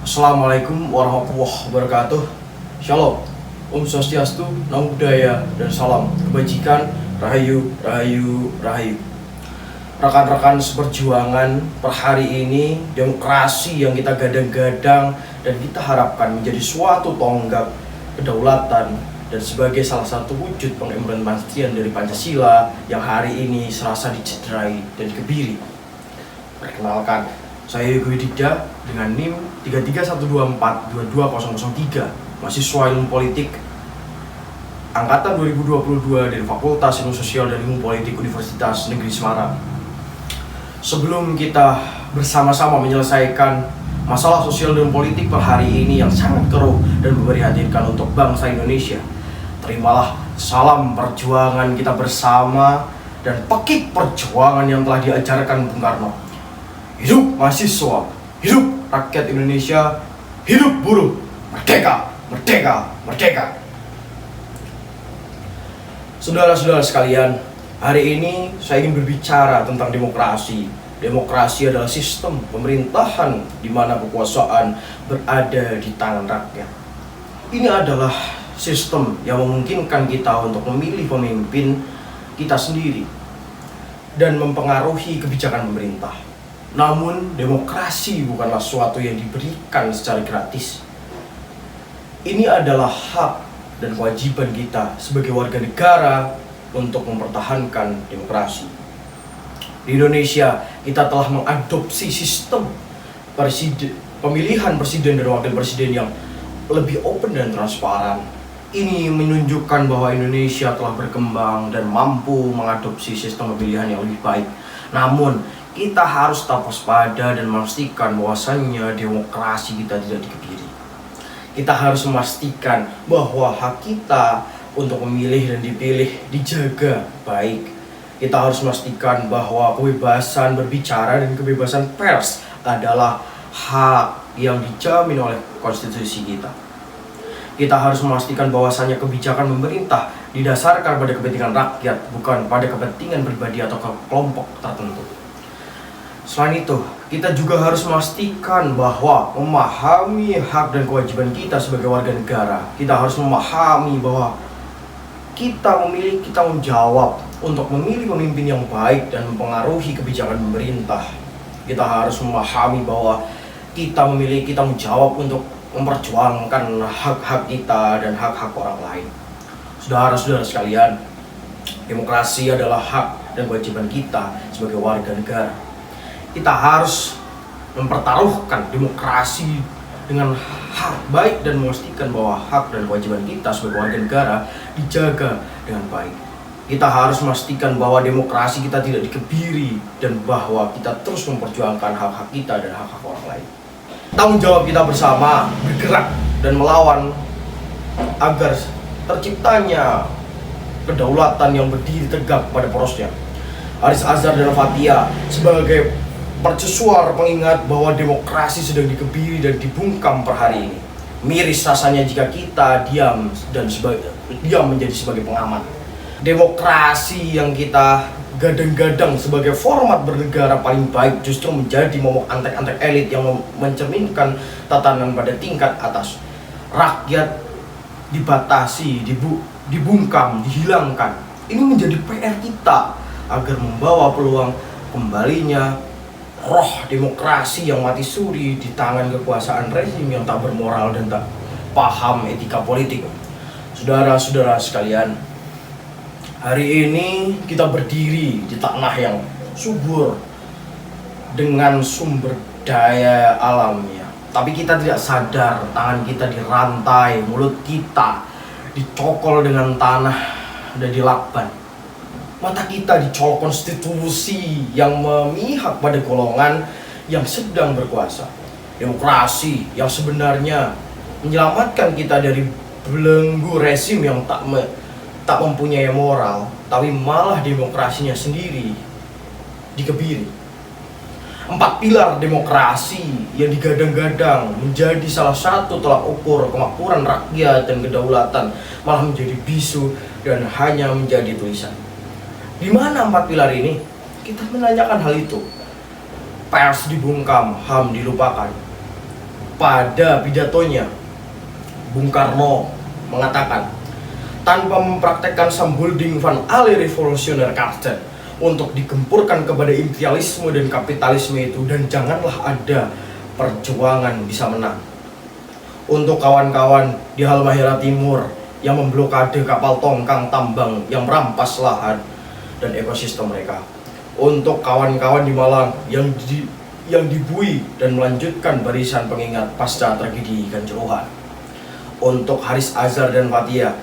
Assalamualaikum warahmatullahi wabarakatuh. Shalom, Om Swastiastu, Namo Buddhaya, dan salam kebajikan. Rahayu, Rahayu, Rahayu. Rekan-rekan seperjuangan, per hari ini demokrasi yang kita gadang-gadang dan kita harapkan menjadi suatu tonggak kedaulatan dan sebagai salah satu wujud pengimplementasian dari Pancasila yang hari ini serasa dicederai dan dikebiri. Perkenalkan, saya Yogo Dida dengan NIM 33124-22003, mahasiswa ilmu politik angkatan 2022 dari Fakultas Ilmu Sosial dan Ilmu Politik Universitas Negeri Semarang. Sebelum kita bersama-sama menyelesaikan masalah sosial dan politik per hari ini yang sangat keruh dan memprihatinkan untuk bangsa Indonesia, terimalah salam perjuangan kita bersama dan pekik perjuangan yang telah diajarkan Bung Karno. Hidup mahasiswa, hidup rakyat Indonesia, hidup buruh, merdeka, merdeka, merdeka. Saudara-saudara sekalian, hari ini saya ingin berbicara tentang demokrasi. Demokrasi adalah sistem pemerintahan di mana kekuasaan berada di tangan rakyat. Ini adalah sistem yang memungkinkan kita untuk memilih pemimpin kita sendiri dan mempengaruhi kebijakan pemerintah. Namun, demokrasi bukanlah sesuatu yang diberikan secara gratis. Ini adalah hak dan kewajiban kita sebagai warga negara untuk mempertahankan demokrasi. Di Indonesia, kita telah mengadopsi sistem pemilihan presiden dan wakil presiden yang lebih open dan transparan. Ini menunjukkan bahwa Indonesia telah berkembang dan mampu mengadopsi sistem pemilihan yang lebih baik. Namun, kita harus tetap waspada dan memastikan bahwasannya demokrasi kita tidak dikebiri. Kita harus memastikan bahwa hak kita untuk memilih dan dipilih dijaga baik. Kita harus memastikan bahwa kebebasan berbicara dan kebebasan pers adalah hak yang dijamin oleh konstitusi kita. Kita harus memastikan bahwasannya kebijakan pemerintah didasarkan pada kepentingan rakyat, bukan pada kepentingan pribadi atau kelompok tertentu. Selain itu, kita juga harus memastikan bahwa memahami hak dan kewajiban kita sebagai warga negara. Kita harus memahami bahwa kita memiliki tanggung jawab untuk memilih pemimpin yang baik dan mempengaruhi kebijakan pemerintah. Kita harus memahami bahwa kita memiliki tanggung jawab untuk memperjuangkan hak-hak kita dan hak-hak orang lain. Saudara-saudara sekalian, demokrasi adalah hak dan kewajiban kita sebagai warga negara. Kita harus mempertaruhkan demokrasi dengan hak baik dan memastikan bahwa hak dan kewajiban kita sebagai warga negara dijaga dengan baik. Kita harus memastikan bahwa demokrasi kita tidak dikebiri dan bahwa kita terus memperjuangkan hak-hak kita dan hak-hak orang lain. Tanggung jawab kita bersama bergerak dan melawan agar terciptanya kedaulatan yang berdiri tegak pada porosnya. Haris Azhar dan Fathia sebagai mercusuar pengingat bahwa demokrasi sedang dikebiri dan dibungkam per hari ini. Miris rasanya jika kita diam menjadi sebagai pengamat. Demokrasi yang kita gadang-gadang sebagai format bernegara paling baik justru menjadi momok antek-antek elit yang mencerminkan tatanan pada tingkat atas. Rakyat dibatasi, dibungkam, dihilangkan. Ini menjadi PR kita agar membawa peluang kembalinya roh demokrasi yang mati suri di tangan kekuasaan rezim yang tak bermoral dan tak paham etika politik. Saudara-saudara sekalian, hari ini kita berdiri di tanah yang subur dengan sumber daya alamnya. Tapi kita tidak sadar, tangan kita dirantai, mulut kita dicokol dengan tanah dan dilakban. Mata kita dicolok konstitusi yang memihak pada golongan yang sedang berkuasa. Demokrasi yang sebenarnya menyelamatkan kita dari belenggu rezim yang tak mempunyai moral, tapi malah demokrasinya sendiri dikebiri. 4 pilar demokrasi yang digadang-gadang menjadi salah satu tolak ukur kemakmuran rakyat dan kedaulatan malah menjadi bisu dan hanya menjadi tulisan. Di mana 4 pilar ini? Kita menanyakan hal itu. Pers dibungkam, HAM dilupakan. pada pidatonya, Bung Karno mengatakan, tanpa mempraktekkan Sambulding van alle revolusioner krachten untuk digempurkan kepada imperialisme dan kapitalisme itu, dan janganlah ada perjuangan bisa menang. Untuk kawan-kawan di Halmahera Timur yang memblokade kapal tongkang tambang yang merampas lahan dan ekosistem mereka. Untuk kawan-kawan di Malang yang dibui dan melanjutkan barisan pengingat pasca tragedi Kanjuruhan. Untuk Haris Azhar dan Fathia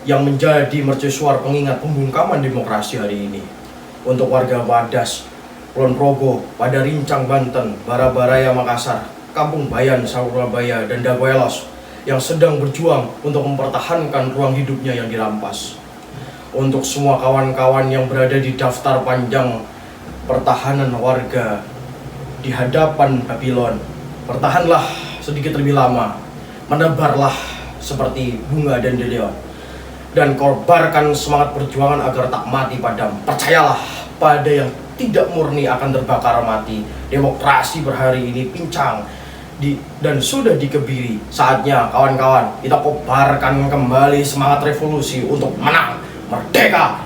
yang menjadi mercusuar pengingat pembungkaman demokrasi hari ini. Untuk warga Wadas, Kulon Progo, pada Rincang Banten, Barabaraya Makassar, Kampung Bayan Surabaya, dan Dagoelos yang sedang berjuang untuk mempertahankan ruang hidupnya yang dirampas. Untuk semua kawan-kawan yang berada di daftar panjang pertahanan warga di hadapan Babylon, bertahanlah sedikit lebih lama, menebarlah seperti bunga dan dandelion, dan korbankan semangat perjuangan agar tak mati padam. Percayalah pada yang tidak murni akan terbakar mati. Demokrasi berhari ini pincang dan sudah dikebiri. Saatnya kawan-kawan kita kobarkan kembali semangat revolusi untuk menang, merdeka,